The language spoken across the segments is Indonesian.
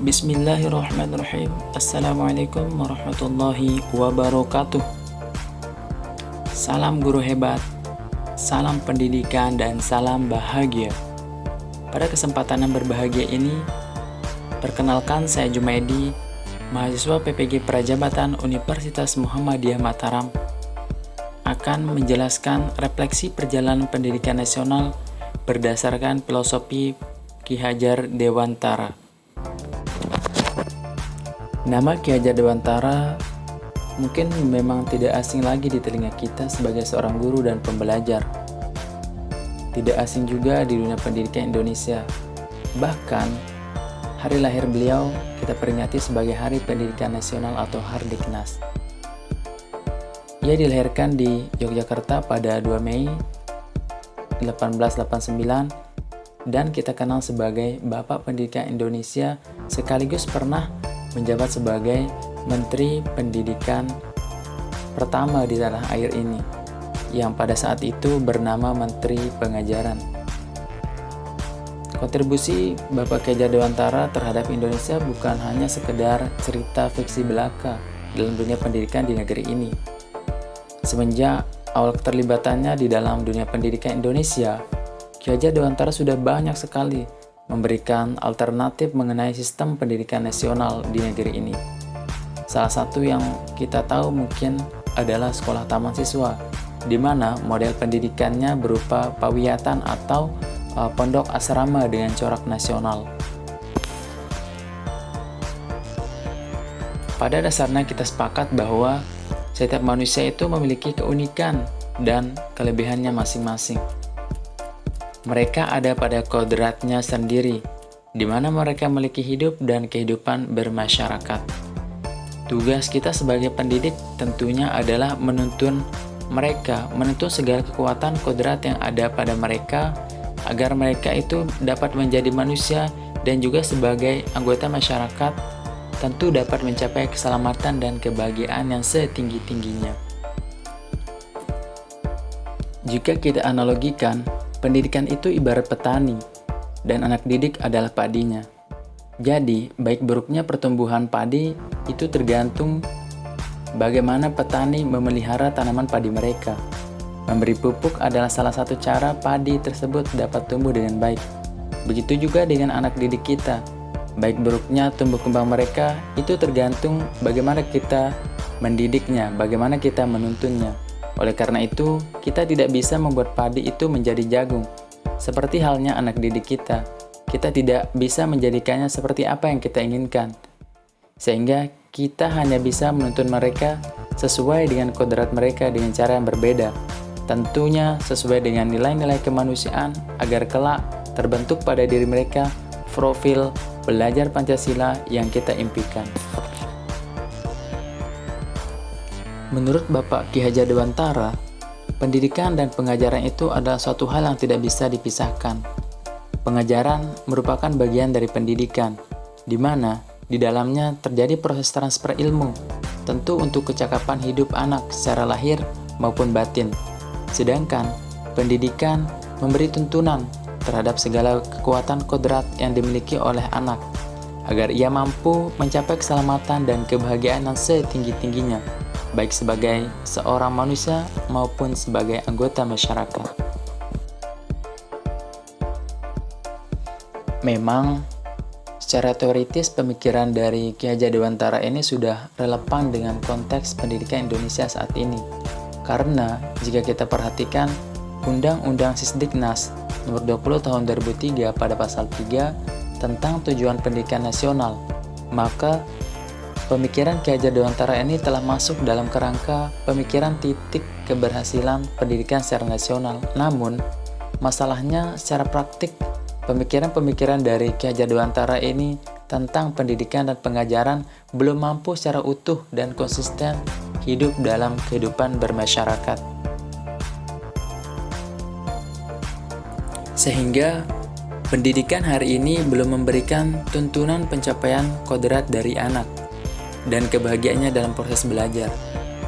Bismillahirrahmanirrahim. Assalamualaikum warahmatullahi wabarakatuh. Salam guru hebat, salam pendidikan, dan salam bahagia. Pada kesempatan yang berbahagia ini, perkenalkan saya Jumaidi, mahasiswa PPG Prajabatan Universitas Muhammadiyah Mataram, akan menjelaskan refleksi perjalanan pendidikan nasional berdasarkan filosofi Ki Hajar Dewantara. Nama Ki Hajar Dewantara mungkin memang tidak asing lagi di telinga kita sebagai seorang guru dan pembelajar. Tidak asing juga di dunia pendidikan Indonesia. Bahkan, hari lahir beliau kita peringati sebagai Hari Pendidikan Nasional atau Hardiknas. Ia dilahirkan di Yogyakarta pada 2 Mei 1889 dan kita kenal sebagai Bapak Pendidikan Indonesia, sekaligus pernah menjabat sebagai Menteri Pendidikan pertama di tanah air ini, yang pada saat itu bernama Menteri Pengajaran. Kontribusi Bapak Ki Hajar Dewantara terhadap Indonesia bukan hanya sekedar cerita fiksi belaka dalam dunia pendidikan di negeri ini. Semenjak awal keterlibatannya di dalam dunia pendidikan Indonesia, Ki Hajar Dewantara sudah banyak sekali memberikan alternatif mengenai sistem pendidikan nasional di negeri ini. Salah satu yang kita tahu mungkin adalah sekolah taman siswa, di mana model pendidikannya berupa pawiyatan atau pondok asrama dengan corak nasional. Pada dasarnya kita sepakat bahwa setiap manusia itu memiliki keunikan dan kelebihannya masing-masing. Mereka ada pada kodratnya sendiri, di mana mereka memiliki hidup dan kehidupan bermasyarakat. Tugas kita sebagai pendidik tentunya adalah menuntun segala kekuatan kodrat yang ada pada mereka, agar mereka itu dapat menjadi manusia dan juga sebagai anggota masyarakat tentu dapat mencapai keselamatan dan kebahagiaan yang setinggi-tingginya. Jika kita analogikan, pendidikan itu ibarat petani, dan anak didik adalah padinya. Jadi, baik buruknya pertumbuhan padi itu tergantung bagaimana petani memelihara tanaman padi mereka. Memberi pupuk adalah salah satu cara padi tersebut dapat tumbuh dengan baik. Begitu juga dengan anak didik kita. Baik buruknya tumbuh kembang mereka itu tergantung bagaimana kita mendidiknya, bagaimana kita menuntunnya. Oleh karena itu, kita tidak bisa membuat padi itu menjadi jagung. Seperti halnya anak didik kita tidak bisa menjadikannya seperti apa yang kita inginkan. Sehingga kita hanya bisa menuntun mereka sesuai dengan kodrat mereka dengan cara yang berbeda. Tentunya sesuai dengan nilai-nilai kemanusiaan agar kelak terbentuk pada diri mereka profil belajar Pancasila yang kita impikan. Menurut Bapak Ki Hajar Dewantara, pendidikan dan pengajaran itu adalah suatu hal yang tidak bisa dipisahkan. Pengajaran merupakan bagian dari pendidikan, di mana di dalamnya terjadi proses transfer ilmu, tentu untuk kecakapan hidup anak secara lahir maupun batin. Sedangkan pendidikan memberi tuntunan terhadap segala kekuatan kodrat yang dimiliki oleh anak, agar ia mampu mencapai keselamatan dan kebahagiaan yang setinggi-tingginya, baik sebagai seorang manusia maupun sebagai anggota masyarakat. Memang, secara teoritis pemikiran dari Ki Hajar Dewantara ini sudah relevan dengan konteks pendidikan Indonesia saat ini. Karena jika kita perhatikan Undang-Undang Sisdiknas Nomor 20 Tahun 2003 pada pasal 3 tentang tujuan pendidikan nasional, maka pemikiran Ki Hajar Dewantara ini telah masuk dalam kerangka pemikiran titik keberhasilan pendidikan secara nasional. Namun, masalahnya secara praktik, pemikiran-pemikiran dari Ki Hajar Dewantara ini tentang pendidikan dan pengajaran belum mampu secara utuh dan konsisten hidup dalam kehidupan bermasyarakat. Sehingga pendidikan hari ini belum memberikan tuntunan pencapaian kodrat dari anak dan kebahagiaannya dalam proses belajar.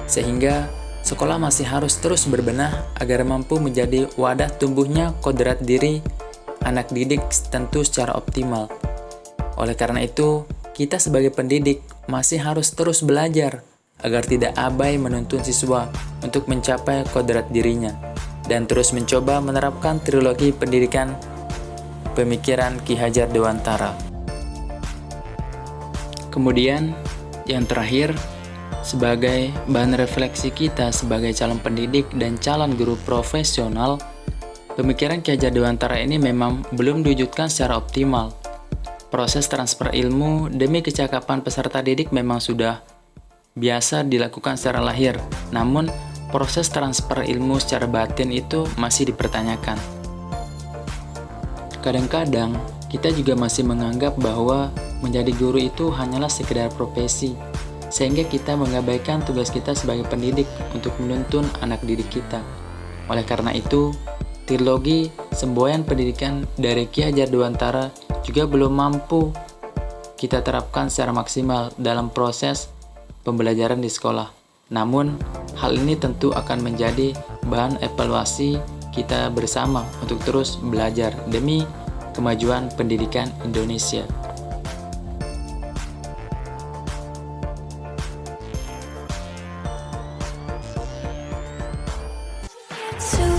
Sehingga sekolah masih harus terus berbenah agar mampu menjadi wadah tumbuhnya kodrat diri anak didik tentu secara optimal. Oleh karena itu, kita sebagai pendidik masih harus terus belajar agar tidak abai menuntun siswa untuk mencapai kodrat dirinya dan terus mencoba menerapkan trilogi pendidikan pemikiran Ki Hajar Dewantara. Kemudian, yang terakhir, sebagai bahan refleksi kita sebagai calon pendidik dan calon guru profesional, pemikiran Ki Hajar Dewantara ini memang belum diwujudkan secara optimal. Proses transfer ilmu demi kecakapan peserta didik memang sudah biasa dilakukan secara lahir, namun proses transfer ilmu secara batin itu masih dipertanyakan. Kadang-kadang, kita juga masih menganggap bahwa menjadi guru itu hanyalah sekedar profesi, sehingga kita mengabaikan tugas kita sebagai pendidik untuk menuntun anak didik kita. Oleh karena itu, trilogi semboyan pendidikan dari Ki Hajar Dewantara juga belum mampu kita terapkan secara maksimal dalam proses pembelajaran di sekolah. Namun, hal ini tentu akan menjadi bahan evaluasi kita bersama untuk terus belajar demi kemajuan pendidikan Indonesia. To